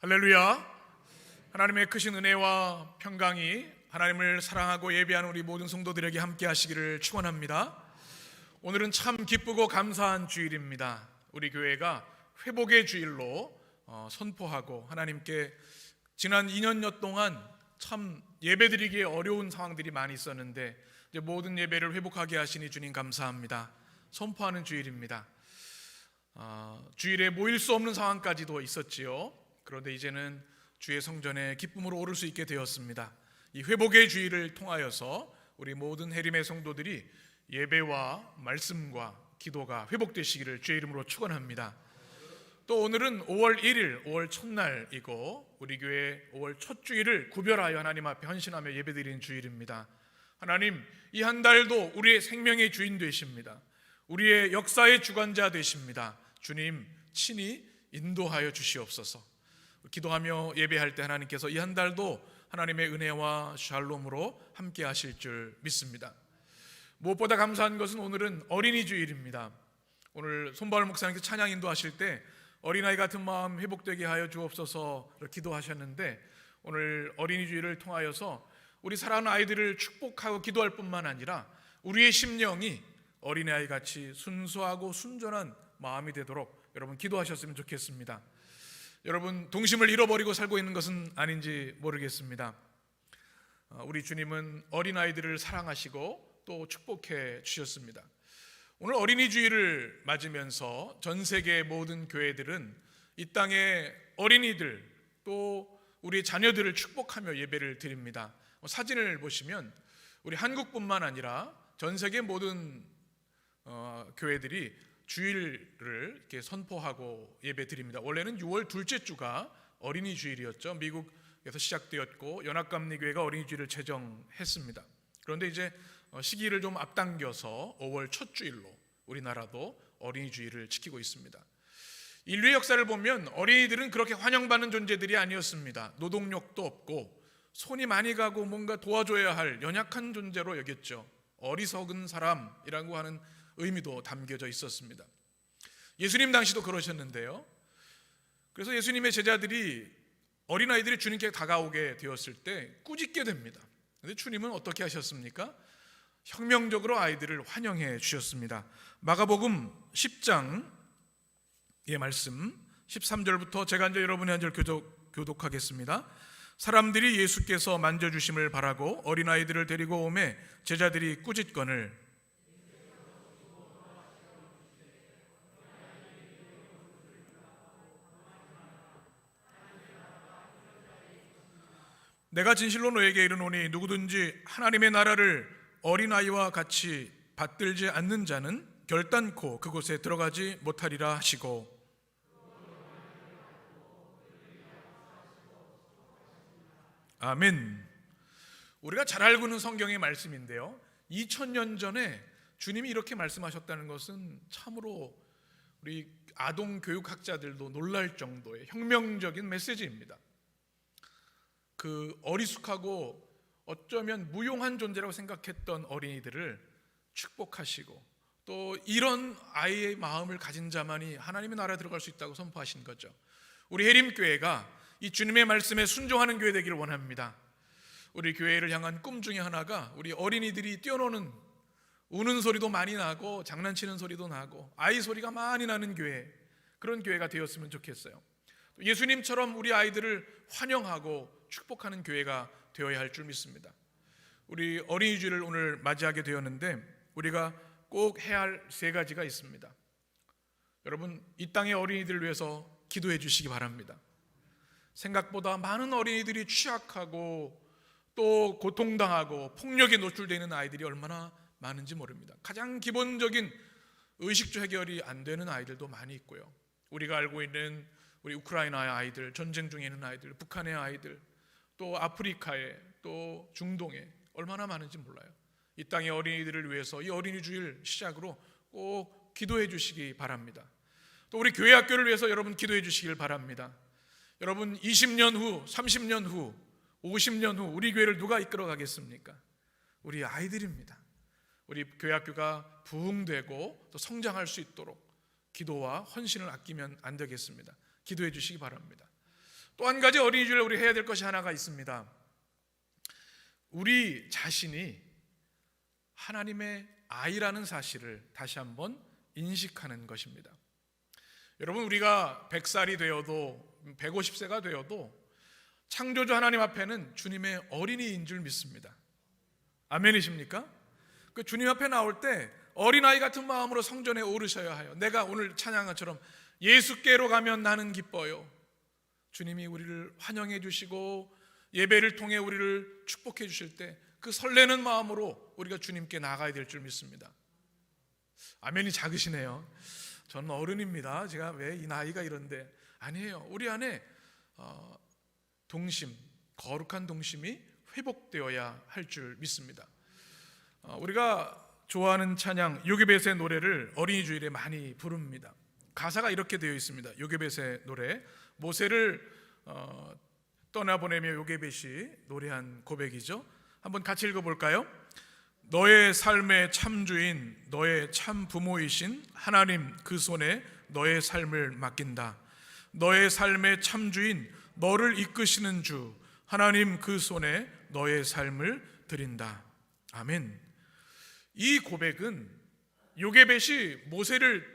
할렐루야. 하나님의 크신 은혜와 평강이 하나님을 사랑하고 예배하는 우리 모든 성도들에게 함께 하시기를 축원합니다. 오늘은 참 기쁘고 감사한 주일입니다. 우리 교회가 회복의 주일로 선포하고 하나님께 지난 2년여 동안 참 예배드리기에 어려운 상황들이 많이 있었는데 이제 모든 예배를 회복하게 하시니 주님 감사합니다. 선포하는 주일입니다. 주일에 모일 수 없는 상황까지도 있었지요. 그런데 이제는 주의 성전에 기쁨으로 오를 수 있게 되었습니다. 이 회복의 주일을 통하여서 우리 모든 해림의 성도들이 예배와 말씀과 기도가 회복되시기를 주의 이름으로 축원합니다. 또 오늘은 5월 1일 5월 첫날이고 우리 교회 5월 첫 주일을 구별하여 하나님 앞에 헌신하며 예배드리는 주일입니다. 하나님, 이 한 달도 우리의 생명의 주인 되십니다. 우리의 역사의 주관자 되십니다. 주님 친히 인도하여 주시옵소서. 기도하며 예배할 때 하나님께서 이 한 달도 하나님의 은혜와 샬롬으로 함께 하실 줄 믿습니다. 무엇보다 감사한 것은 오늘은 어린이 주일입니다. 오늘 손바울 목사님께서 찬양 인도하실 때 어린아이 같은 마음 회복되게 하여 주옵소서 기도하셨는데, 오늘 어린이 주일을 통하여서 우리 사랑하는 아이들을 축복하고 기도할 뿐만 아니라 우리의 심령이 어린아이 같이 순수하고 순전한 마음이 되도록 여러분 기도하셨으면 좋겠습니다. 여러분, 동심을 잃어버리고 살고 있는 것은 아닌지 모르겠습니다. 우리 주님은 어린아이들을 사랑하시고 또 축복해 주셨습니다. 오늘 어린이 주일을 맞으면서 전 세계 모든 교회들은 이 땅의 어린이들 또 우리 자녀들을 축복하며 예배를 드립니다. 사진을 보시면 우리 한국뿐만 아니라 전 세계 모든 교회들이 주일을 이렇게 선포하고 예배 드립니다. 원래는 6월 둘째 주가 어린이 주일이었죠. 미국에서 시작되었고 연합감리교회가 어린이 주일을 제정했습니다. 그런데 이제 시기를 좀 앞당겨서 5월 첫 주일로 우리나라도 어린이 주일을 지키고 있습니다. 인류의 역사를 보면 어린이들은 그렇게 환영받는 존재들이 아니었습니다. 노동력도 없고 손이 많이 가고 뭔가 도와줘야 할 연약한 존재로 여겼죠. 어리석은 사람이라고 하는 의미도 담겨져 있었습니다. 예수님 당시도 그러셨는데요. 그래서 예수님의 제자들이 어린아이들이 주님께 다가오게 되었을 때 꾸짖게 됩니다. 그런데 주님은 어떻게 하셨습니까? 혁명적으로 아이들을 환영해 주셨습니다. 마가복음 10장의 말씀 13절부터 제가 이제 여러분의 한 절 교독하겠습니다. 사람들이 예수께서 만져주심을 바라고 어린아이들을 데리고 오매 제자들이 꾸짖거늘 내가 진실로 너에게 이르노니 누구든지 하나님의 나라를 어린아이와 같이 받들지 않는 자는 결단코 그곳에 들어가지 못하리라 하시고, 아멘. 우리가 잘 알고 있는 성경의 말씀인데요, 2000년 전에 주님이 이렇게 말씀하셨다는 것은 참으로 우리 아동 교육학자들도 놀랄 정도의 혁명적인 메시지입니다. 그 어리숙하고 어쩌면 무용한 존재라고 생각했던 어린이들을 축복하시고 또 이런 아이의 마음을 가진 자만이 하나님의 나라에 들어갈 수 있다고 선포하신 거죠. 우리 해림교회가 이 주님의 말씀에 순종하는 교회 되기를 원합니다. 우리 교회를 향한 꿈 중에 하나가 우리 어린이들이 뛰어노는 우는 소리도 많이 나고 장난치는 소리도 나고 아이 소리가 많이 나는 교회, 그런 교회가 되었으면 좋겠어요. 예수님처럼 우리 아이들을 환영하고 축복하는 교회가 되어야 할 줄 믿습니다. 우리 어린이 주일을 오늘 맞이하게 되었는데 우리가 꼭 해야 할 세 가지가 있습니다. 여러분, 이 땅의 어린이들을 위해서 기도해 주시기 바랍니다. 생각보다 많은 어린이들이 취약하고 또 고통당하고 폭력에 노출되는 아이들이 얼마나 많은지 모릅니다. 가장 기본적인 의식주 해결이 안 되는 아이들도 많이 있고요. 우리가 알고 있는 우리 우크라이나의 아이들, 전쟁 중에 있는 아이들, 북한의 아이들, 또 아프리카에, 또 중동에 얼마나 많은지 몰라요. 이 땅의 어린이들을 위해서 이 어린이 주일 시작으로 꼭 기도해 주시기 바랍니다. 또 우리 교회 학교를 위해서 여러분 기도해 주시길 바랍니다. 여러분, 20년 후, 30년 후, 50년 후 우리 교회를 누가 이끌어 가겠습니까? 우리 아이들입니다. 우리 교회 학교가 부흥되고 또 성장할 수 있도록 기도와 헌신을 아끼면 안 되겠습니다. 기도해 주시기 바랍니다. 또 한 가지 어린이 주일에 우리 해야 될 것이 하나가 있습니다. 우리 자신이 하나님의 아이라는 사실을 다시 한번 인식하는 것입니다. 여러분, 우리가 100살이 되어도 150세가 되어도 창조주 하나님 앞에는 주님의 어린이인 줄 믿습니다. 아멘이십니까? 그 주님 앞에 나올 때 어린아이 같은 마음으로 성전에 오르셔야 해요. 내가 오늘 찬양처럼 예수께로 가면 나는 기뻐요. 주님이 우리를 환영해 주시고 예배를 통해 우리를 축복해 주실 때 그 설레는 마음으로 우리가 주님께 나가야 될 줄 믿습니다. 아멘이 작으시네요. 저는 어른입니다. 제가 왜 이 나이가 이런데? 아니에요. 우리 안에 동심, 거룩한 동심이 회복되어야 할 줄 믿습니다. 우리가 좋아하는 찬양 요게벳의 노래를 어린이 주일에 많이 부릅니다. 가사가 이렇게 되어 있습니다. 요게벳의 노래, 모세를 떠나보내며 요게벳이 노래한 고백이죠. 한번 같이 읽어볼까요? 너의 삶의 참주인, 너의 참 부모이신 하나님 그 손에 너의 삶을 맡긴다. 너의 삶의 참주인, 너를 이끄시는 주 하나님 그 손에 너의 삶을 드린다. 아멘. 이 고백은 요게벳이 모세를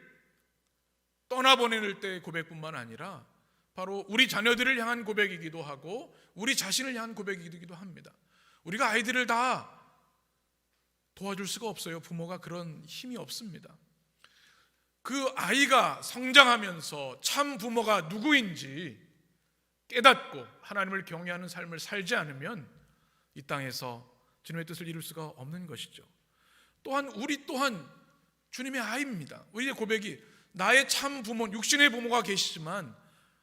떠나보낼 때의 고백뿐만 아니라 바로 우리 자녀들을 향한 고백이기도 하고 우리 자신을 향한 고백이기도 합니다. 우리가 아이들을 다 도와줄 수가 없어요. 부모가 그런 힘이 없습니다. 그 아이가 성장하면서 참 부모가 누구인지 깨닫고 하나님을 경외하는 삶을 살지 않으면 이 땅에서 주님의 뜻을 이룰 수가 없는 것이죠. 또한 우리 또한 주님의 아이입니다. 우리의 고백이 나의 참 부모, 육신의 부모가 계시지만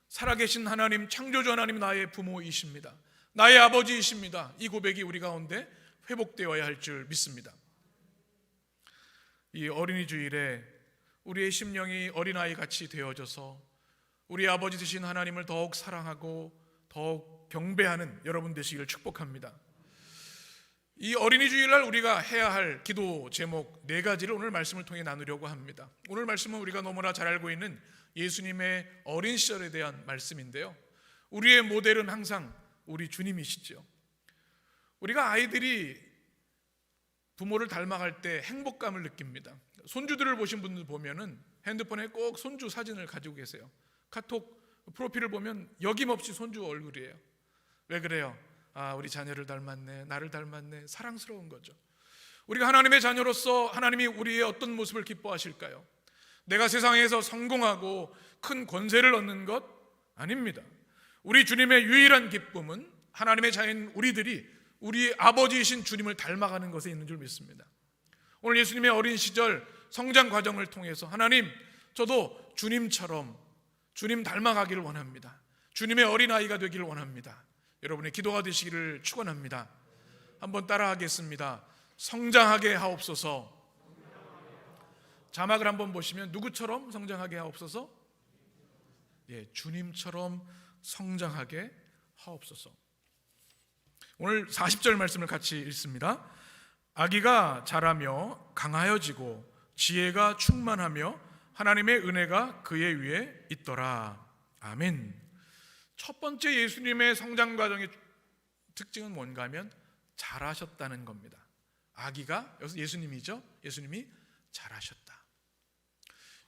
살아계신 하나님, 창조주 하나님 나의 부모이십니다. 나의 아버지이십니다. 이 고백이 우리 가운데 회복되어야 할 줄 믿습니다. 이 어린이 주일에 우리의 심령이 어린아이 같이 되어져서 우리 아버지 되신 하나님을 더욱 사랑하고 더욱 경배하는 여러분 되시기를 축복합니다. 이 어린이 주일날 우리가 해야 할 기도 제목 4가지를 오늘 말씀을 통해 나누려고 합니다. 오늘 말씀은 우리가 너무나 잘 알고 있는 예수님의 어린 시절에 대한 말씀인데요, 우리의 모델은 항상 우리 주님이시죠. 우리가 아이들이 부모를 닮아갈 때 행복감을 느낍니다. 손주들을 보신 분들 보면은 핸드폰에 꼭 손주 사진을 가지고 계세요. 카톡 프로필을 보면 여김없이 손주 얼굴이에요. 왜 그래요? 아, 우리 자녀를 닮았네, 나를 닮았네. 사랑스러운 거죠. 우리가 하나님의 자녀로서 하나님이 우리의 어떤 모습을 기뻐하실까요? 내가 세상에서 성공하고 큰 권세를 얻는 것 아닙니다. 우리 주님의 유일한 기쁨은 하나님의 자녀인 우리들이 우리 아버지이신 주님을 닮아가는 것에 있는 줄 믿습니다. 오늘 예수님의 어린 시절 성장 과정을 통해서 하나님, 저도 주님처럼 주님 닮아가기를 원합니다. 주님의 어린아이가 되기를 원합니다. 여러분의 기도가 되시기를 축원합니다. 한번 따라하겠습니다. 성장하게 하옵소서. 자막을 한번 보시면 누구처럼 성장하게 하옵소서? 주님처럼 성장하게 하옵소서. 오늘 40절 말씀을 같이 읽습니다. 아기가 자라며 강하여지고 지혜가 충만하며 하나님의 은혜가 그의 위에 있더라. 아멘. 첫 번째 예수님의 성장 과정의 특징은 뭔가 하면 자라셨다는 겁니다. 아기가, 여기서 예수님이죠. 예수님이 자라셨다.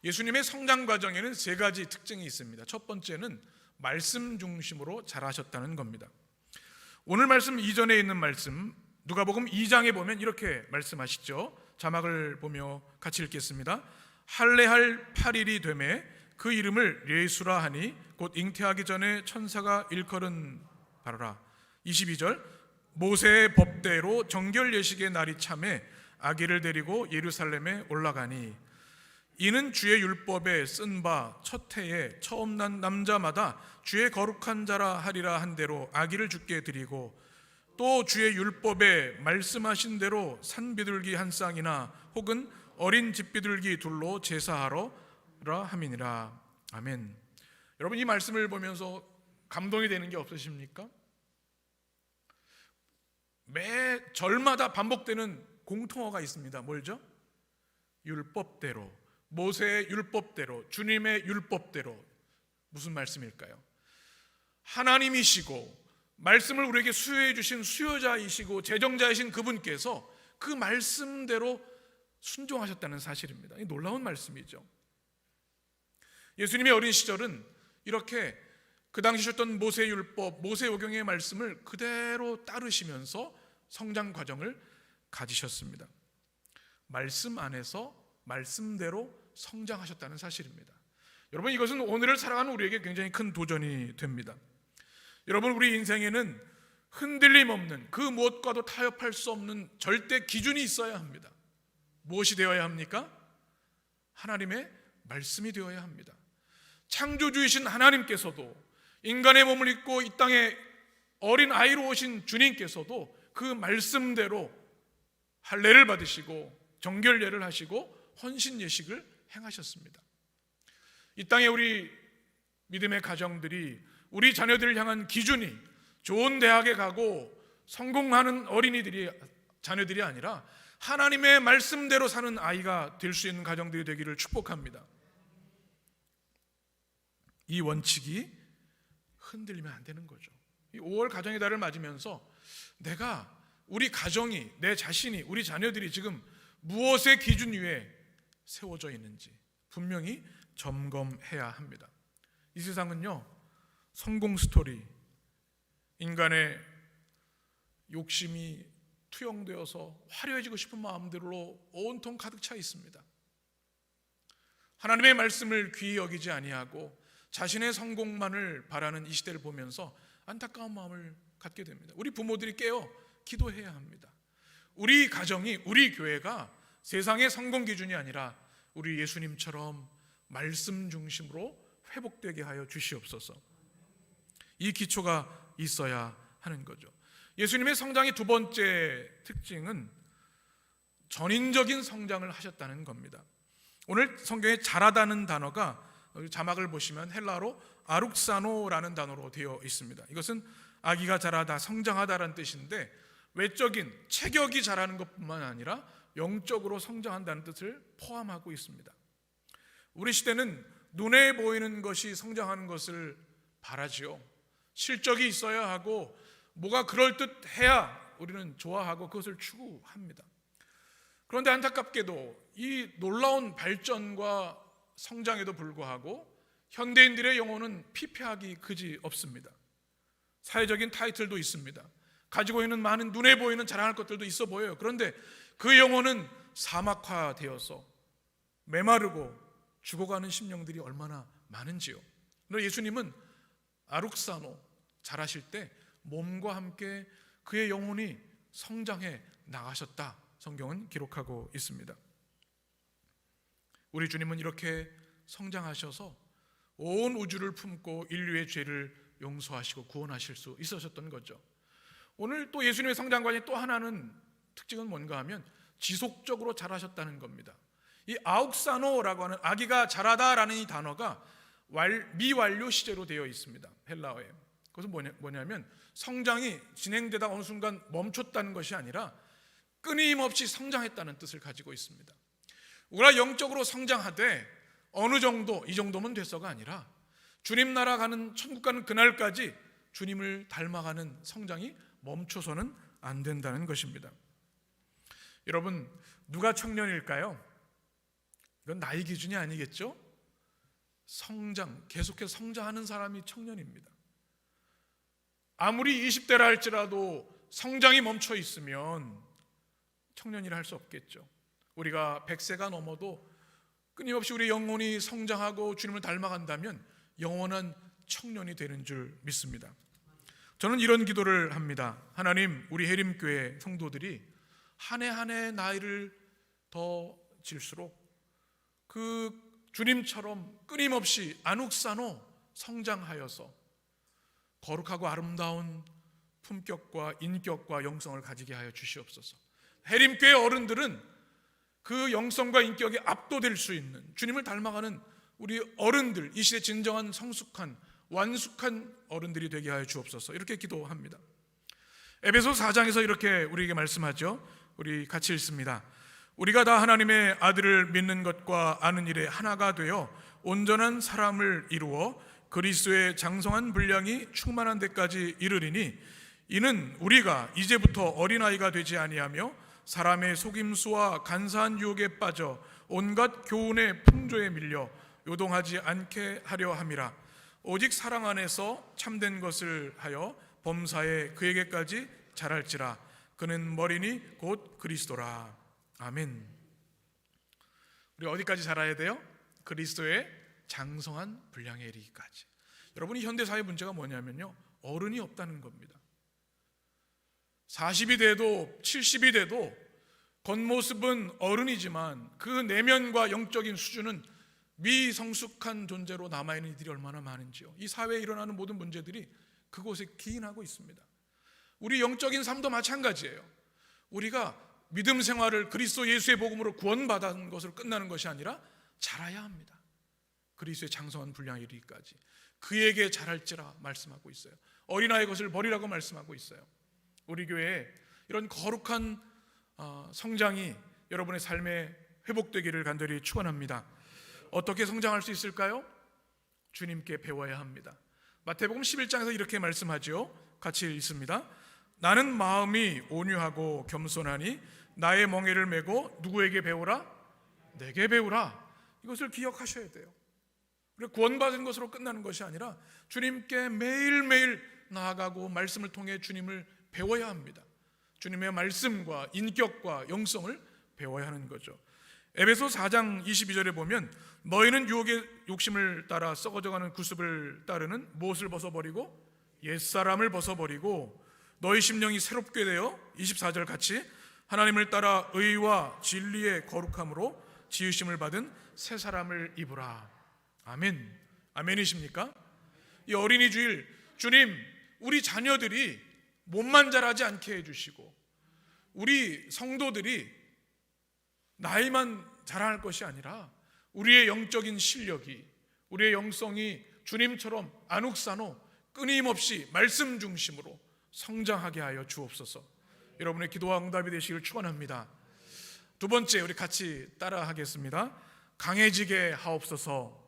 예수님의 성장 과정에는 3가지 특징이 있습니다. 첫 번째는 말씀 중심으로 자라셨다는 겁니다. 오늘 말씀 이전에 있는 말씀 누가복음 2장에 보면 이렇게 말씀하시죠. 자막을 보며 같이 읽겠습니다. 할례할 8일이 되매 그 이름을 예수라 하니 곧 잉태하기 전에 천사가 일컬은 바로라. 22절 모세의 법대로 정결 예식의 날이 참에 아기를 데리고 예루살렘에 올라가니 이는 주의 율법에 쓴 바 첫 해에 처음 난 남자마다 주의 거룩한 자라 하리라 한 대로 아기를 주께 드리고 또 주의 율법에 말씀하신 대로 산비둘기 한 쌍이나 혹은 어린 집비둘기 둘로 제사하러라 함이니라. 아멘. 여러분, 이 말씀을 보면서 감동이 되는 게 없으십니까? 매 절마다 반복되는 공통어가 있습니다. 뭘죠? 율법대로, 모세의 율법대로, 주님의 율법대로. 무슨 말씀일까요? 하나님이시고 말씀을 우리에게 수여해 주신 수여자이시고 제정자이신 그분께서 그 말씀대로 순종하셨다는 사실입니다. 이 놀라운 말씀이죠. 예수님의 어린 시절은 이렇게 그 당시 주셨던 모세율법, 모세오경의 말씀을 그대로 따르시면서 성장 과정을 가지셨습니다. 말씀 안에서 말씀대로 성장하셨다는 사실입니다. 여러분, 이것은 오늘을 살아가는 우리에게 굉장히 큰 도전이 됩니다. 여러분, 우리 인생에는 흔들림 없는 그 무엇과도 타협할 수 없는 절대 기준이 있어야 합니다. 무엇이 되어야 합니까? 하나님의 말씀이 되어야 합니다. 창조주이신 하나님께서도 인간의 몸을 입고 이 땅에 어린 아이로 오신 주님께서도 그 말씀대로 할례를 받으시고 정결례를 하시고 헌신 예식을 행하셨습니다. 이 땅에 우리 믿음의 가정들이 우리 자녀들을 향한 기준이 좋은 대학에 가고 성공하는 자녀들이 아니라 하나님의 말씀대로 사는 아이가 될 수 있는 가정들이 되기를 축복합니다. 이 원칙이 흔들리면 안 되는 거죠. 이 5월 가정의 달을 맞으면서 내가, 우리 가정이, 내 자신이, 우리 자녀들이 지금 무엇의 기준 위에 세워져 있는지 분명히 점검해야 합니다. 이 세상은요, 성공 스토리, 인간의 욕심이 투영되어서 화려해지고 싶은 마음들로 온통 가득 차 있습니다. 하나님의 말씀을 귀히 여기지 아니하고 자신의 성공만을 바라는 이 시대를 보면서 안타까운 마음을 갖게 됩니다. 우리 부모들이 깨어 기도해야 합니다. 우리 가정이, 우리 교회가 세상의 성공 기준이 아니라 우리 예수님처럼 말씀 중심으로 회복되게 하여 주시옵소서. 이 기초가 있어야 하는 거죠. 예수님의 성장의 두 번째 특징은 전인적인 성장을 하셨다는 겁니다. 오늘 성경에 자라다는 단어가 자막을 보시면 헬라어로 아룩사노라는 단어로 되어 있습니다. 이것은 아기가 자라다, 성장하다라는 뜻인데 외적인 체격이 자라는 것뿐만 아니라 영적으로 성장한다는 뜻을 포함하고 있습니다. 우리 시대는 눈에 보이는 것이 성장하는 것을 바라지요. 실적이 있어야 하고 뭐가 그럴듯해야 우리는 좋아하고 그것을 추구합니다. 그런데 안타깝게도 이 놀라운 발전과 성장에도 불구하고 현대인들의 영혼은 피폐하기 그지 없습니다. 사회적인 타이틀도 있습니다. 가지고 있는 많은 눈에 보이는 자랑할 것들도 있어 보여요. 그런데 그 영혼은 사막화되어서 메마르고 죽어가는 심령들이 얼마나 많은지요. 그런데 예수님은 아룩사노, 자라실 때 몸과 함께 그의 영혼이 성장해 나가셨다, 성경은 기록하고 있습니다. 우리 주님은 이렇게 성장하셔서 온 우주를 품고 인류의 죄를 용서하시고 구원하실 수 있으셨던 거죠. 오늘 또 예수님의 성장관의 또 하나는 특징은 뭔가 하면 지속적으로 자라셨다는 겁니다. 이 아욱사노라고 하는 아기가 자라다라는 이 단어가 미완료 시제로 되어 있습니다. 헬라어에. 그것은 뭐냐면 성장이 진행되다 어느 순간 멈췄다는 것이 아니라 끊임없이 성장했다는 뜻을 가지고 있습니다. 우리가 영적으로 성장하되 어느 정도, 이 정도면 됐어가 아니라 주님 나라 가는, 천국 가는 그날까지 주님을 닮아가는 성장이 멈춰서는 안 된다는 것입니다. 여러분, 누가 청년일까요? 이건 나이 기준이 아니겠죠? 계속해서 성장하는 사람이 청년입니다. 아무리 20대라 할지라도 성장이 멈춰 있으면 청년이라 할 수 없겠죠. 우리가 100세가 넘어도 끊임없이 우리 영혼이 성장하고 주님을 닮아간다면 영원한 청년이 되는 줄 믿습니다. 저는 이런 기도를 합니다. 하나님, 우리 해림교회 성도들이 한 해 한 해 나이를 더 질수록 그 주님처럼 끊임없이 안욱사노 성장하여서 거룩하고 아름다운 품격과 인격과 영성을 가지게 하여 주시옵소서. 해림교회 어른들은 그 영성과 인격에 압도될 수 있는 주님을 닮아가는 우리 어른들, 이 시대 진정한 성숙한 완숙한 어른들이 되게 하여 주옵소서. 이렇게 기도합니다. 에베소 4장에서 이렇게 우리에게 말씀하죠. 우리 같이 읽습니다. 우리가 다 하나님의 아들을 믿는 것과 아는 일에 하나가 되어 온전한 사람을 이루어 그리스도의 장성한 분량이 충만한 데까지 이르리니 이는 우리가 이제부터 어린아이가 되지 아니하며 사람의 속임수와 간사한 유혹에 빠져 온갖 교훈의 풍조에 밀려 요동하지 않게 하려 함이라. 오직 사랑 안에서 참된 것을 하여 범사에 그에게까지 자랄지라. 그는 머리니 곧 그리스도라. 아멘. 우리 어디까지 자라야 돼요? 그리스도의 장성한 분량에 이르기까지. 여러분이 현대사회 문제가 뭐냐면요, 어른이 없다는 겁니다. 40이 돼도 70이 돼도 겉모습은 어른이지만 그 내면과 영적인 수준은 미성숙한 존재로 남아있는 이들이 얼마나 많은지요. 이 사회에 일어나는 모든 문제들이 그곳에 기인하고 있습니다. 우리 영적인 삶도 마찬가지예요. 우리가 믿음 생활을 그리스도 예수의 복음으로 구원받은 것으로 끝나는 것이 아니라 자라야 합니다. 그리스도의 장성한 분량에 이르기까지 그에게 자랄지라 말씀하고 있어요. 어린아이의 것을 버리라고 말씀하고 있어요. 우리 교회에 이런 거룩한 성장이 여러분의 삶에 회복되기를 간절히 축원합니다. 어떻게 성장할 수 있을까요? 주님께 배워야 합니다. 마태복음 11장에서 이렇게 말씀하죠. 같이 읽습니다. 나는 마음이 온유하고 겸손하니 나의 멍에를 메고 누구에게 배우라? 내게 배우라. 이것을 기억하셔야 돼요. 구원받은 것으로 끝나는 것이 아니라 주님께 매일매일 나아가고 말씀을 통해 주님을 배워야 합니다. 주님의 말씀과 인격과 영성을 배워야 하는 거죠. 에베소 4장 22절에 보면 너희는 유혹의 욕심을 따라 썩어져가는 구습을 따르는 무엇을 벗어버리고 옛사람을 벗어버리고 너희 심령이 새롭게 되어 24절 같이 하나님을 따라 의와 진리의 거룩함으로 지으심을 받은 새 사람을 입으라. 아멘. 아멘이십니까? 이 어린이 주일, 주님 우리 자녀들이 몸만 자라지 않게 해주시고 우리 성도들이 나이만 자랄 것이 아니라 우리의 영적인 실력이, 우리의 영성이 주님처럼 안옥사노 끊임없이 말씀 중심으로 성장하게 하여 주옵소서. 여러분의 기도와 응답이 되시길 축원합니다. 두 번째, 우리 같이 따라 하겠습니다. 강해지게 하옵소서.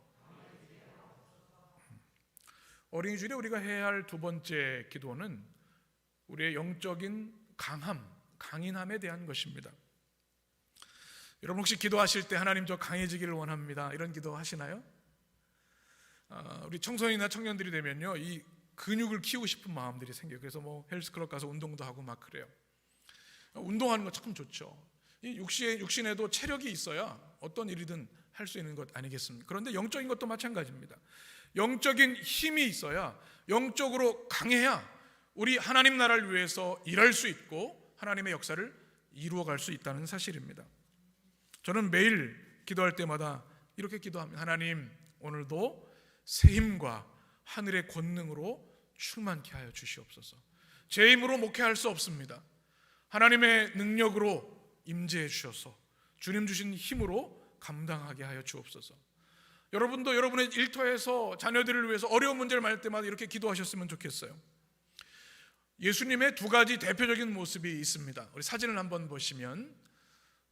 어린이 주일에 우리가 해야 할 두 번째 기도는 우리의 영적인 강인함에 대한 것입니다. 여러분 혹시 기도하실 때 하나님 저 강해지기를 원합니다, 이런 기도 하시나요? 우리 청소년이나 청년들이 되면요, 이 근육을 키우고 싶은 마음들이 생겨요. 그래서 뭐 헬스클럽 가서 운동도 하고 막 그래요. 운동하는 거 참 좋죠. 이 육신에도 체력이 있어야 어떤 일이든 할 수 있는 것 아니겠습니까? 그런데 영적인 것도 마찬가지입니다. 영적인 힘이 있어야, 영적으로 강해야 우리 하나님 나라를 위해서 일할 수 있고 하나님의 역사를 이루어갈 수 있다는 사실입니다. 저는 매일 기도할 때마다 이렇게 기도합니다. 하나님, 오늘도 새 힘과 하늘의 권능으로 충만케 하여 주시옵소서. 제 힘으로 목회할 수 없습니다. 하나님의 능력으로 임재해 주셔서 주님 주신 힘으로 감당하게 하여 주옵소서. 여러분도 여러분의 일터에서 자녀들을 위해서 어려운 문제를 만날 때마다 이렇게 기도하셨으면 좋겠어요. 예수님의 두 가지 대표적인 모습이 있습니다. 우리 사진을 한번 보시면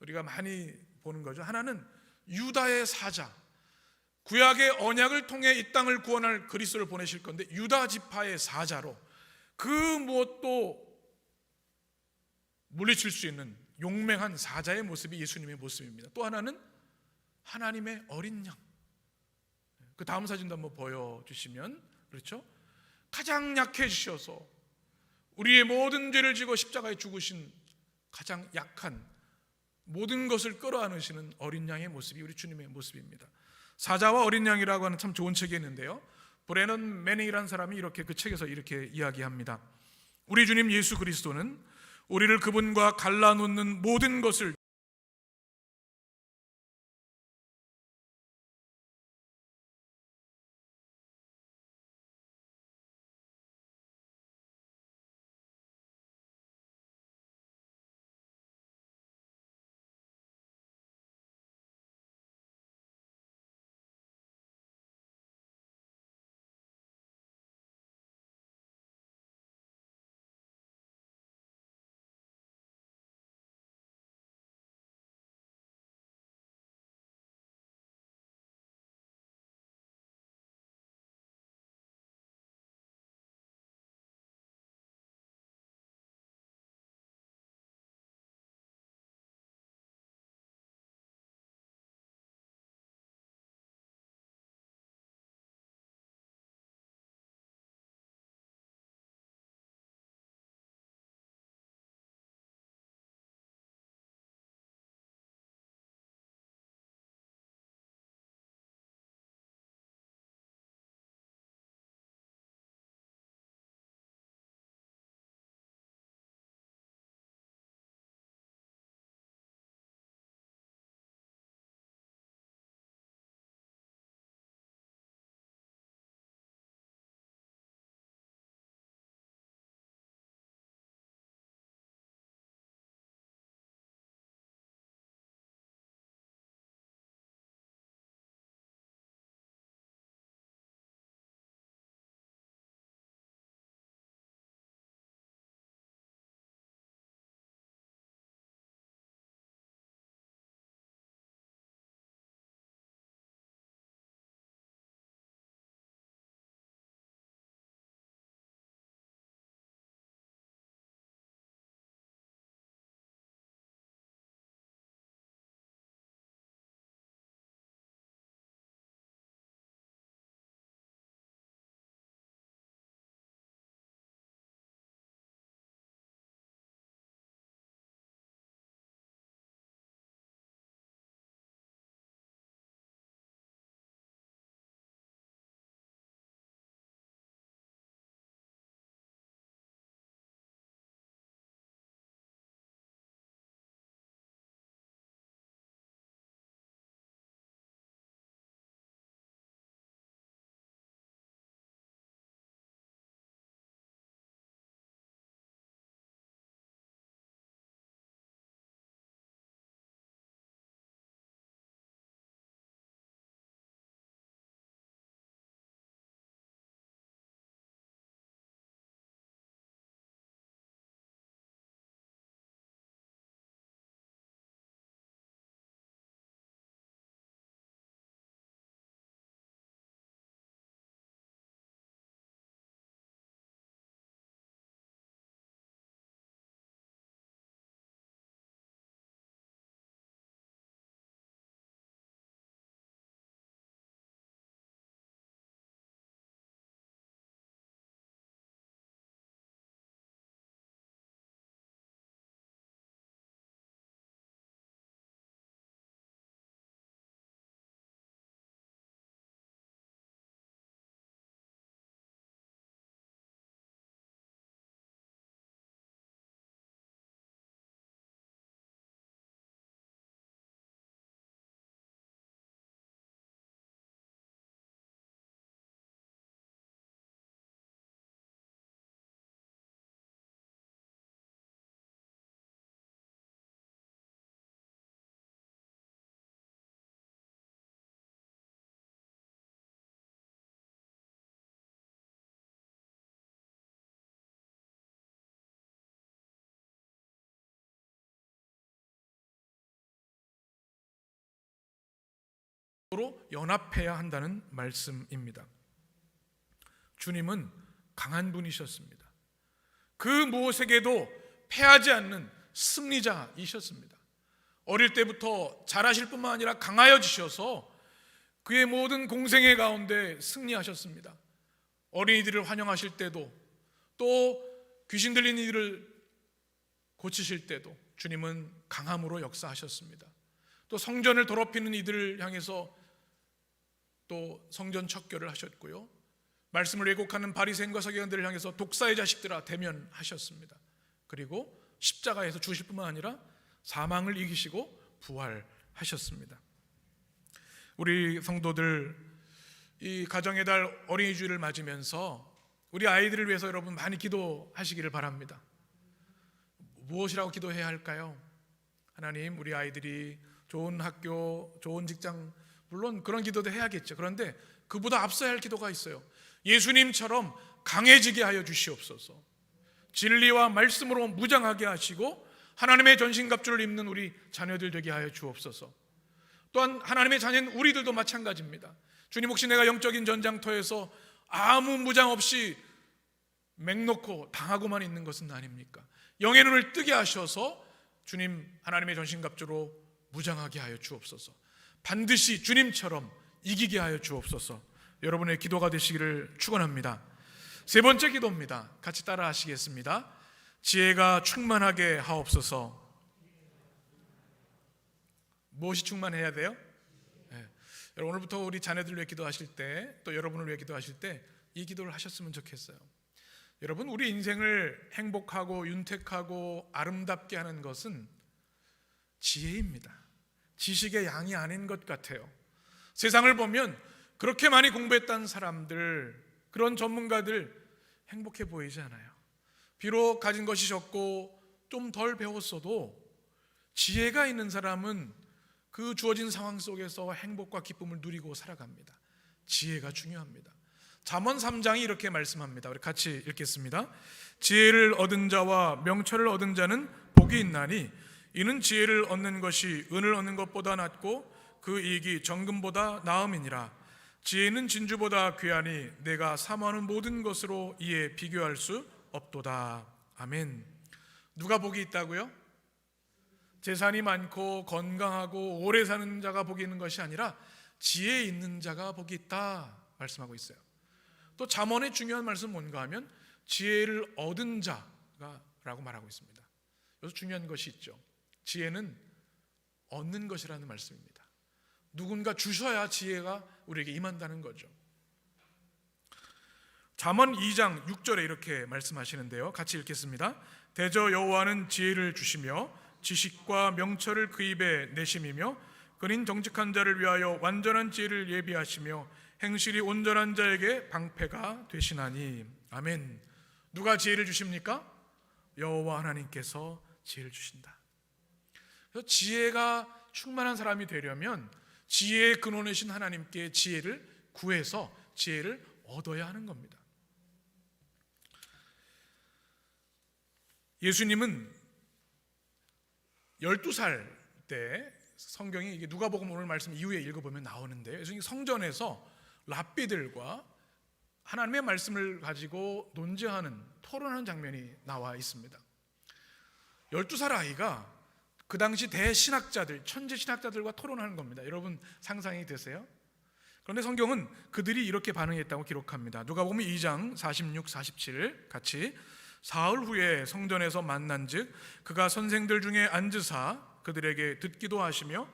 우리가 많이 보는 거죠. 하나는 유다의 사자, 구약의 언약을 통해 이 땅을 구원할 그리스도를 보내실 건데 유다 지파의 사자로 그 무엇도 물리칠 수 있는 용맹한 사자의 모습이 예수님의 모습입니다. 또 하나는 하나님의 어린 양. 그 다음 사진도 한번 보여주시면, 그렇죠? 가장 약해지셔서 우리의 모든 죄를 지고 십자가에 죽으신 가장 약한 모든 것을 끌어안으시는 어린 양의 모습이 우리 주님의 모습입니다. 사자와 어린 양이라고 하는 참 좋은 책이 있는데요, 브래넌 매닝이라는 사람이 이렇게 그 책에서 이렇게 이야기합니다. 우리 주님 예수 그리스도는 우리를 그분과 갈라놓는 모든 것을 서로 연합해야 한다는 말씀입니다. 주님은 강한 분이셨습니다. 그 무엇에게도 패하지 않는 승리자이셨습니다. 어릴 때부터 잘하실 뿐만 아니라 강하여지셔서 그의 모든 공생애 가운데 승리하셨습니다. 어린이들을 환영하실 때도, 또 귀신 들린 이들을 고치실 때도 주님은 강함으로 역사하셨습니다. 또 성전을 더럽히는 이들을 향해서 또 성전 척결을 하셨고요, 말씀을 왜곡하는 바리새인과 서기관들을 향해서 독사의 자식들아 대면하셨습니다. 그리고 십자가에서 죽으실 뿐만 아니라 사망을 이기시고 부활하셨습니다. 우리 성도들, 이 가정의 달 어린이 주일을 맞으면서 우리 아이들을 위해서 여러분 많이 기도하시기를 바랍니다. 무엇이라고 기도해야 할까요? 하나님, 우리 아이들이 좋은 학교, 좋은 직장, 물론 그런 기도도 해야겠죠. 그런데 그보다 앞서야 할 기도가 있어요. 예수님처럼 강해지게 하여 주시옵소서. 진리와 말씀으로 무장하게 하시고 하나님의 전신갑주를 입는 우리 자녀들 되게 하여 주옵소서. 또한 하나님의 자녀인 우리들도 마찬가지입니다. 주님, 혹시 내가 영적인 전장터에서 아무 무장 없이 맹놓고 당하고만 있는 것은 아닙니까? 영의 눈을 뜨게 하셔서 주님 하나님의 전신갑주로 무장하게 하여 주옵소서. 반드시 주님처럼 이기게 하여 주옵소서. 여러분의 기도가 되시기를 축원합니다. 세 번째 기도입니다. 같이 따라 하시겠습니다. 지혜가 충만하게 하옵소서. 무엇이 충만해야 돼요? 네. 여러분, 오늘부터 우리 자녀들 위해 기도하실 때, 또 여러분을 위해 기도하실 때 이 기도를 하셨으면 좋겠어요. 여러분, 우리 인생을 행복하고 윤택하고 아름답게 하는 것은 지혜입니다. 지식의 양이 아닌 것 같아요. 세상을 보면 그렇게 많이 공부했다는 사람들, 그런 전문가들 행복해 보이지 않아요. 비록 가진 것이 적고 좀 덜 배웠어도 지혜가 있는 사람은 그 주어진 상황 속에서 행복과 기쁨을 누리고 살아갑니다. 지혜가 중요합니다. 잠언 3장이 이렇게 말씀합니다. 우리 같이 읽겠습니다. 지혜를 얻은 자와 명철을 얻은 자는 복이 있나니 이는 지혜를 얻는 것이 은을 얻는 것보다 낫고 그 이익이 정금보다 나음이니라. 지혜는 진주보다 귀하니 내가 사모하는 모든 것으로 이에 비교할 수 없도다. 아멘. 누가 복이 있다고요? 재산이 많고 건강하고 오래 사는 자가 복이 있는 것이 아니라 지혜 있는 자가 복이 있다 말씀하고 있어요. 또 잠언의 중요한 말씀은 뭔가 하면 지혜를 얻은 자가 라고 말하고 있습니다. 여기서 중요한 것이 있죠. 지혜는 얻는 것이라는 말씀입니다. 누군가 주셔야 지혜가 우리에게 임한다는 거죠. 잠언 2장 6절에 이렇게 말씀하시는데요, 같이 읽겠습니다. 대저 여호와는 지혜를 주시며 지식과 명철을 그 입에 내심이며 그는 정직한 자를 위하여 완전한 지혜를 예비하시며 행실이 온전한 자에게 방패가 되시나니. 아멘. 누가 지혜를 주십니까? 여호와 하나님께서 지혜를 주신다. 그래서 지혜가 충만한 사람이 되려면 지혜의 근원이신 하나님께 지혜를 구해서 지혜를 얻어야 하는 겁니다. 예수님은 12살 때, 성경이 이게 누가복음 오늘 말씀 이후에 읽어보면 나오는데, 예수님이 성전에서 랍비들과 하나님의 말씀을 가지고 논쟁하는, 토론하는 장면이 나와 있습니다. 12살 아이가 그 당시 대신학자들, 천재 신학자들과 토론하는 겁니다. 여러분 상상이 되세요? 그런데 성경은 그들이 이렇게 반응했다고 기록합니다. 누가복음 2장 46, 47 같이. 사흘 후에 성전에서 만난즉 그가 선생들 중에 앉으사 그들에게 듣기도 하시며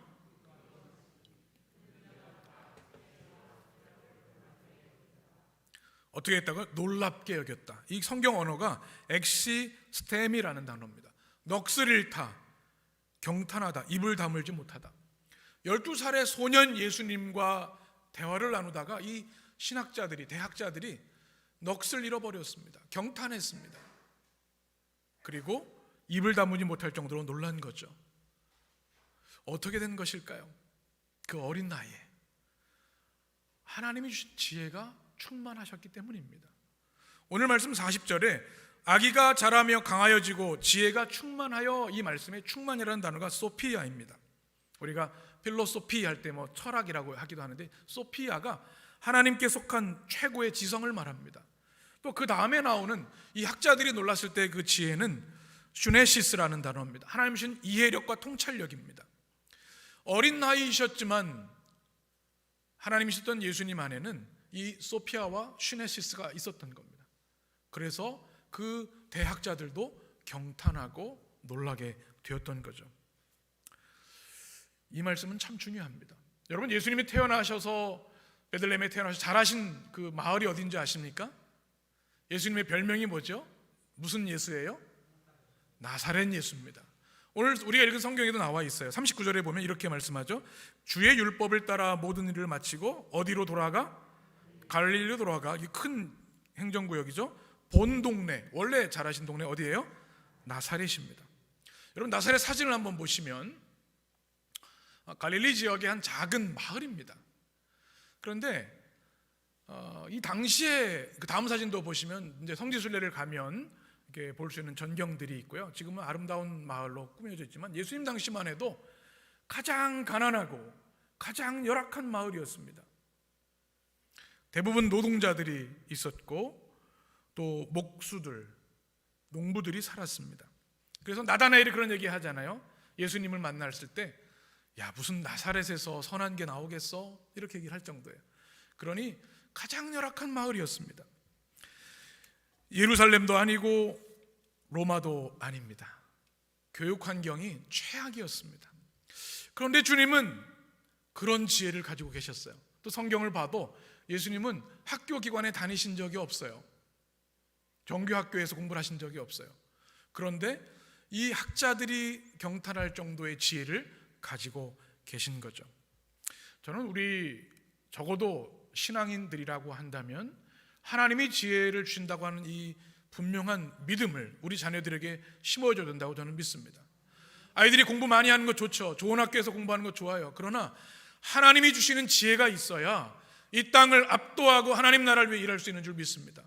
어떻게 했다고요? 놀랍게 여겼다. 이 성경 언어가 엑시스템이라는 단어입니다. 넋을 잃다, 경탄하다, 입을 다물지 못하다. 12살의 소년 예수님과 대화를 나누다가 이 신학자들이, 대학자들이 넋을 잃어버렸습니다. 경탄했습니다. 그리고 입을 다무지 못할 정도로 놀란 거죠. 어떻게 된 것일까요? 그 어린 나이에 하나님이 주신 지혜가 충만하셨기 때문입니다. 오늘 말씀 40절에 아기가 자라며 강하여지고 지혜가 충만하여, 이 말씀에 충만이라는 단어가 소피아입니다. 우리가 필로소피 할 때 뭐 철학이라고 하기도 하는데, 소피아가 하나님께 속한 최고의 지성을 말합니다. 또 그 다음에 나오는 이 학자들이 놀랐을 때 그 지혜는 슈네시스라는 단어입니다. 하나님 주신 이해력과 통찰력입니다. 어린 나이이셨지만 하나님이셨던 예수님 안에는 이 소피아와 슈네시스가 있었던 겁니다. 그래서 그 대학자들도 경탄하고 놀라게 되었던 거죠. 이 말씀은 참 중요합니다. 여러분, 예수님이 태어나셔서 베들레헴에 태어나셔서 자라신 그 마을이 어딘지 아십니까? 예수님의 별명이 뭐죠? 무슨 예수예요? 나사렛 예수입니다. 오늘 우리가 읽은 성경에도 나와 있어요. 39절에 보면 이렇게 말씀하죠. 주의 율법을 따라 모든 일을 마치고 어디로 돌아가? 갈릴리로 돌아가. 이 큰 행정구역이죠. 본 동네, 원래 자라신 동네 어디예요? 나사렛입니다. 여러분, 나사렛 사진을 한번 보시면 갈릴리 지역의 한 작은 마을입니다. 그런데 이 당시에 그 다음 사진도 보시면 이제 성지순례를 가면 이렇게 볼 수 있는 전경들이 있고요. 지금은 아름다운 마을로 꾸며져 있지만 예수님 당시만 해도 가장 가난하고 가장 열악한 마을이었습니다. 대부분 노동자들이 있었고 또 목수들, 농부들이 살았습니다. 그래서 나다나엘이 그런 얘기 하잖아요. 예수님을 만났을 때 야, 무슨 나사렛에서 선한 게 나오겠어? 이렇게 얘기를 할 정도예요. 그러니 가장 열악한 마을이었습니다. 예루살렘도 아니고 로마도 아닙니다. 교육 환경이 최악이었습니다. 그런데 주님은 그런 지혜를 가지고 계셨어요. 또 성경을 봐도 예수님은 학교 기관에 다니신 적이 없어요. 정규학교에서 공부를 하신 적이 없어요. 그런데 이 학자들이 경탄할 정도의 지혜를 가지고 계신 거죠. 저는 우리 적어도 신앙인들이라고 한다면 하나님이 지혜를 주신다고 하는 이 분명한 믿음을 우리 자녀들에게 심어줘야 된다고 저는 믿습니다. 아이들이 공부 많이 하는 거 좋죠. 좋은 학교에서 공부하는 거 좋아요. 그러나 하나님이 주시는 지혜가 있어야 이 땅을 압도하고 하나님 나라를 위해 일할 수 있는 줄 믿습니다.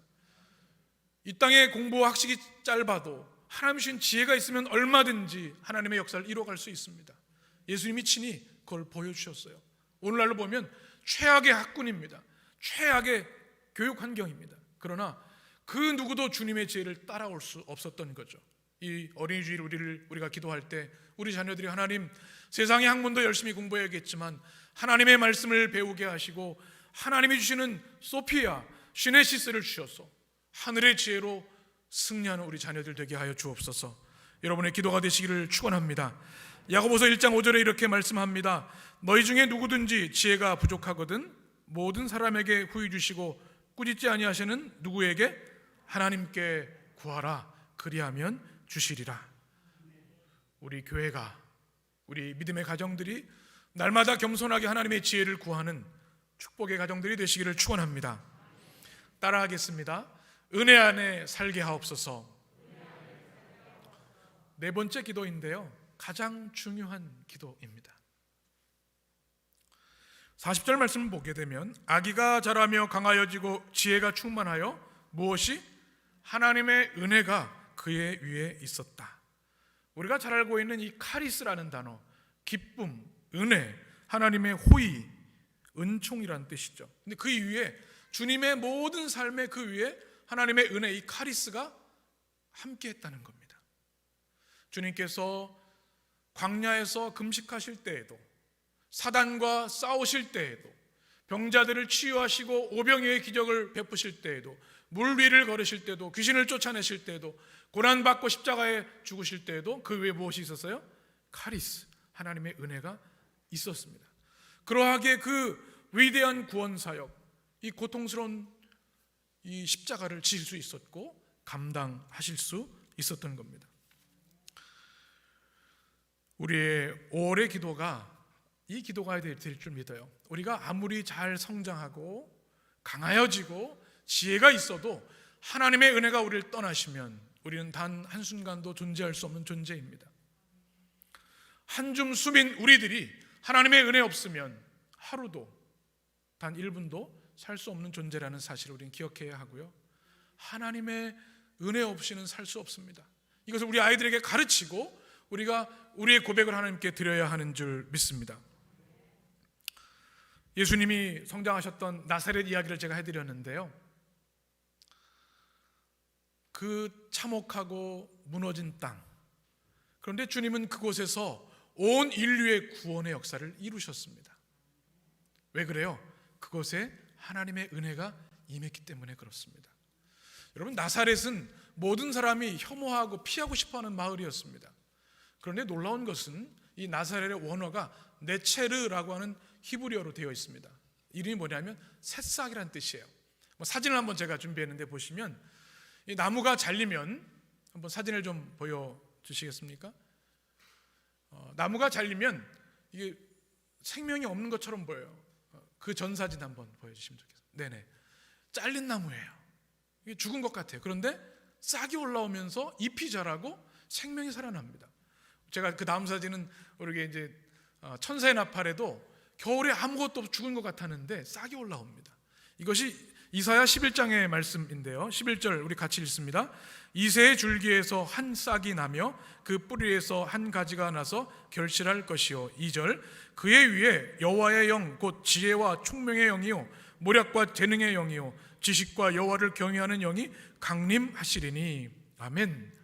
이 땅의 공부와 학식이 짧아도 하나님 주신 지혜가 있으면 얼마든지 하나님의 역사를 이뤄갈 수 있습니다. 예수님이 친히 그걸 보여주셨어요. 오늘날로 보면 최악의 학군입니다. 최악의 교육 환경입니다. 그러나 그 누구도 주님의 지혜를 따라올 수 없었던 거죠. 이 어린이 주일 우리가 기도할 때 우리 자녀들이 하나님, 세상의 학문도 열심히 공부해야겠지만 하나님의 말씀을 배우게 하시고 하나님이 주시는 소피아, 시네시스를 주셔서 하늘의 지혜로 승리하는 우리 자녀들 되게 하여 주옵소서. 여러분의 기도가 되시기를 축원합니다. 야고보서 1장 5절에 이렇게 말씀합니다. 너희 중에 누구든지 지혜가 부족하거든 모든 사람에게 후히 주시고 꾸짖지 아니하시는 누구에게? 하나님께 구하라. 그리하면 주시리라. 우리 교회가, 우리 믿음의 가정들이 날마다 겸손하게 하나님의 지혜를 구하는 축복의 가정들이 되시기를 축원합니다. 따라하겠습니다. 은혜 안에 살게 하옵소서. 네 번째 기도인데요, 가장 중요한 기도입니다. 40절 말씀을 보게 되면 아기가 자라며 강하여지고 지혜가 충만하여 무엇이? 하나님의 은혜가 그의 위에 있었다. 우리가 잘 알고 있는 이 카리스라는 단어, 기쁨, 은혜, 하나님의 호의, 은총이라는 뜻이죠. 근데 그 위에 주님의 모든 삶의 그 위에 하나님의 은혜, 이 카리스가 함께 했다는 겁니다. 주님께서 광야에서 금식하실 때에도, 사단과 싸우실 때에도, 병자들을 치유하시고 오병이의 기적을 베푸실 때에도, 물 위를 걸으실 때도, 귀신을 쫓아내실 때도, 고난받고 십자가에 죽으실 때에도 그 위에 무엇이 있었어요? 카리스, 하나님의 은혜가 있었습니다. 그러하게 그 위대한 구원사역, 이 고통스러운 이 십자가를 지실 수 있었고 감당하실 수 있었던 겁니다. 우리의 5월의 기도가 이 기도가 될 줄 믿어요. 우리가 아무리 잘 성장하고 강하여지고 지혜가 있어도 하나님의 은혜가 우리를 떠나시면 우리는 단 한순간도 존재할 수 없는 존재입니다. 한줌 숨인 우리들이 하나님의 은혜 없으면 하루도 단 1분도 살 수 없는 존재라는 사실을 우리는 기억해야 하고요, 하나님의 은혜 없이는 살 수 없습니다. 이것을 우리 아이들에게 가르치고 우리가 우리의 고백을 하나님께 드려야 하는 줄 믿습니다. 예수님이 성장하셨던 나사렛 이야기를 제가 해드렸는데요. 그 참혹하고 무너진 땅, 그런데 주님은 그곳에서 온 인류의 구원의 역사를 이루셨습니다. 왜 그래요? 그곳에 하나님의 은혜가 임했기 때문에 그렇습니다. 여러분, 나사렛은 모든 사람이 혐오하고 피하고 싶어하는 마을이었습니다. 그런데 놀라운 것은 이 나사렛의 원어가 네체르라고 하는 히브리어로 되어 있습니다. 이름이 뭐냐면 새싹이란 뜻이에요. 사진을 한번 제가 준비했는데 보시면 이 나무가 잘리면, 한번 사진을 좀 보여주시겠습니까? 나무가 잘리면 이게 생명이 없는 것처럼 보여요. 그 전 사진 한번 보여주시면 좋겠어요. 네네, 잘린 나무예요. 이게 죽은 것 같아요. 그런데 싹이 올라오면서 잎이 자라고 생명이 살아납니다. 제가 그 다음 사진은 우리 이제 천사의 나팔에도 겨울에 아무것도 없이 죽은 것 같았는데 싹이 올라옵니다. 이것이 이사야 11장의 말씀인데요. 11절 우리 같이 읽습니다. 이새의 줄기에서 한 싹이 나며 그 뿌리에서 한 가지가 나서 결실할 것이요. 2절 그의 위에 여호와의 영 곧 지혜와 총명의 영이요 모략과 재능의 영이요 지식과 여호와를 경외하는 영이 강림하시리니. 아멘.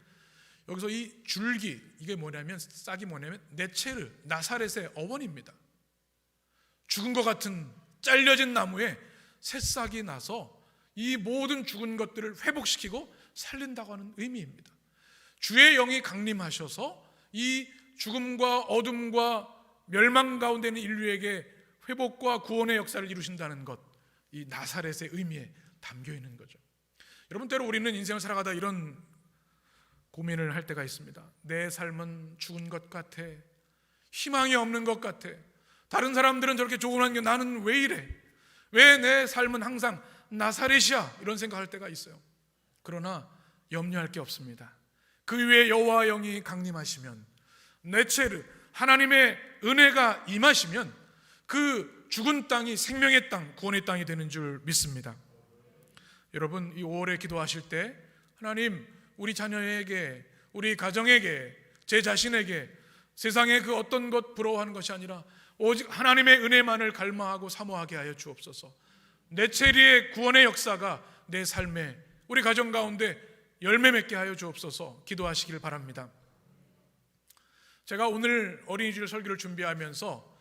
여기서 이 줄기, 이게 뭐냐면, 싹이 뭐냐면 네체르, 나사렛의 어원입니다. 죽은 것 같은 잘려진 나무에 새싹이 나서 이 모든 죽은 것들을 회복시키고 살린다고 하는 의미입니다. 주의 영이 강림하셔서 이 죽음과 어둠과 멸망 가운데 있는 인류에게 회복과 구원의 역사를 이루신다는 것, 이 나사렛의 의미에 담겨 있는 거죠. 여러분, 때로 우리는 인생을 살아가다 이런 고민을 할 때가 있습니다. 내 삶은 죽은 것 같아. 희망이 없는 것 같아. 다른 사람들은 저렇게 좋은 게 나는 왜 이래? 왜 내 삶은 항상 나사렛이야? 이런 생각할 때가 있어요. 그러나 염려할 게 없습니다. 그 위에 여호와 영이 강림하시면, 네체르, 하나님의 은혜가 임하시면 그 죽은 땅이 생명의 땅, 구원의 땅이 되는 줄 믿습니다. 여러분, 이 5월에 기도하실 때 하나님, 우리 자녀에게, 우리 가정에게, 제 자신에게 세상의 그 어떤 것 부러워하는 것이 아니라 오직 하나님의 은혜만을 갈망하고 사모하게 하여 주옵소서. 네체르의 구원의 역사가 내 삶에, 우리 가정 가운데 열매 맺게 하여 주옵소서 기도하시길 바랍니다. 제가 오늘 어린이주일 설교를 준비하면서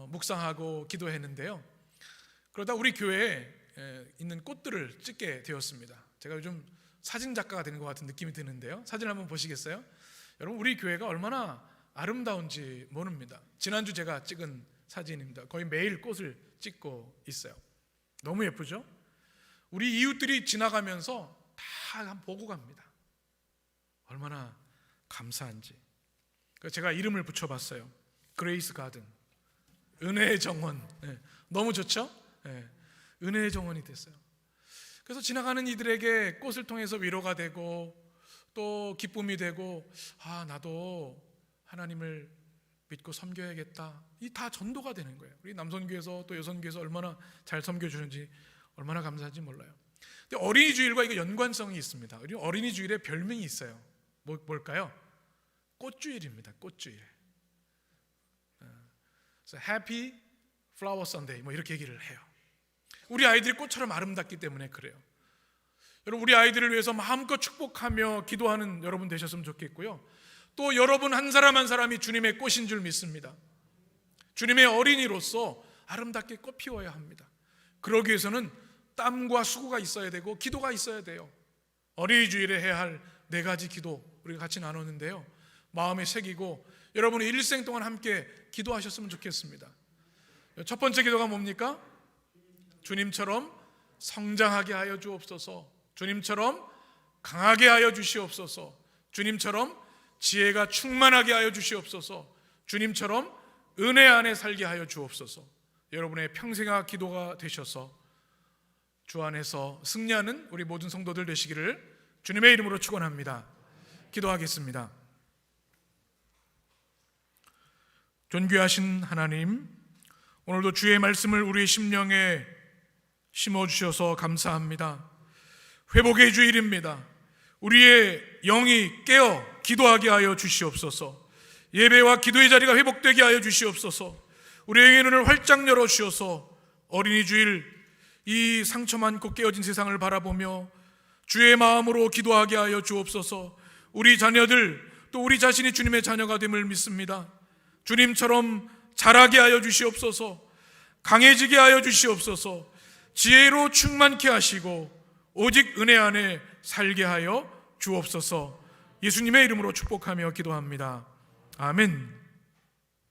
묵상하고 기도했는데요. 그러다 우리 교회에 있는 꽃들을 찍게 되었습니다. 제가 요즘 사진 작가가 되는 것 같은 느낌이 드는데요. 사진 한번 보시겠어요? 여러분, 우리 교회가 얼마나 아름다운지 모릅니다. 지난주 제가 찍은 사진입니다. 거의 매일 꽃을 찍고 있어요. 너무 예쁘죠? 우리 이웃들이 지나가면서 다 보고 갑니다. 얼마나 감사한지. 그래서 제가 이름을 붙여봤어요. 그레이스 가든, 은혜의 정원. 너무 좋죠? 은혜의 정원이 됐어요. 그래서 지나가는 이들에게 꽃을 통해서 위로가 되고 또 기쁨이 되고, 나도 하나님을 믿고 섬겨야겠다. 이 다 전도가 되는 거예요. 우리 남선교에서 또 여선교에서 얼마나 잘 섬겨주는지 얼마나 감사한지 몰라요. 근데 어린이주일과 이거 연관성이 있습니다. 우리 어린이주일에 별명이 있어요. 뭘까요? 꽃주일입니다. 꽃주일. 그래서 Happy Flower Sunday 뭐 이렇게 얘기를 해요. 우리 아이들이 꽃처럼 아름답기 때문에 그래요. 여러분, 우리 아이들을 위해서 마음껏 축복하며 기도하는 여러분 되셨으면 좋겠고요. 또 여러분 한 사람 한 사람이 주님의 꽃인 줄 믿습니다. 주님의 어린이로서 아름답게 꽃 피워야 합니다. 그러기 위해서는 땀과 수고가 있어야 되고 기도가 있어야 돼요. 어린이주일에 해야 할 4가지 기도 우리가 같이 나눴는데요. 마음에 새기고 여러분이 일생 동안 함께 기도하셨으면 좋겠습니다. 첫 번째 기도가 뭡니까? 주님처럼 성장하게 하여 주옵소서. 주님처럼 강하게 하여 주시옵소서. 주님처럼 지혜가 충만하게 하여 주시옵소서. 주님처럼 은혜 안에 살게 하여 주옵소서. 여러분의 평생의 기도가 되셔서 주 안에서 승리하는 우리 모든 성도들 되시기를 주님의 이름으로 축원합니다. 기도하겠습니다. 존귀하신 하나님, 오늘도 주의 말씀을 우리의 심령에 심어주셔서 감사합니다. 회복의 주일입니다. 우리의 영이 깨어 기도하게 하여 주시옵소서. 예배와 기도의 자리가 회복되게 하여 주시옵소서. 우리에게 눈을 활짝 열어 주셔서 어린이 주일 이 상처 많고 깨어진 세상을 바라보며 주의 마음으로 기도하게 하여 주옵소서. 우리 자녀들 또 우리 자신이 주님의 자녀가 됨을 믿습니다. 주님처럼 자라게 하여 주시옵소서. 강해지게 하여 주시옵소서. 지혜로 충만케 하시고 오직 은혜 안에 살게 하여 주옵소서. 예수님의 이름으로 축복하며 기도합니다. 아멘.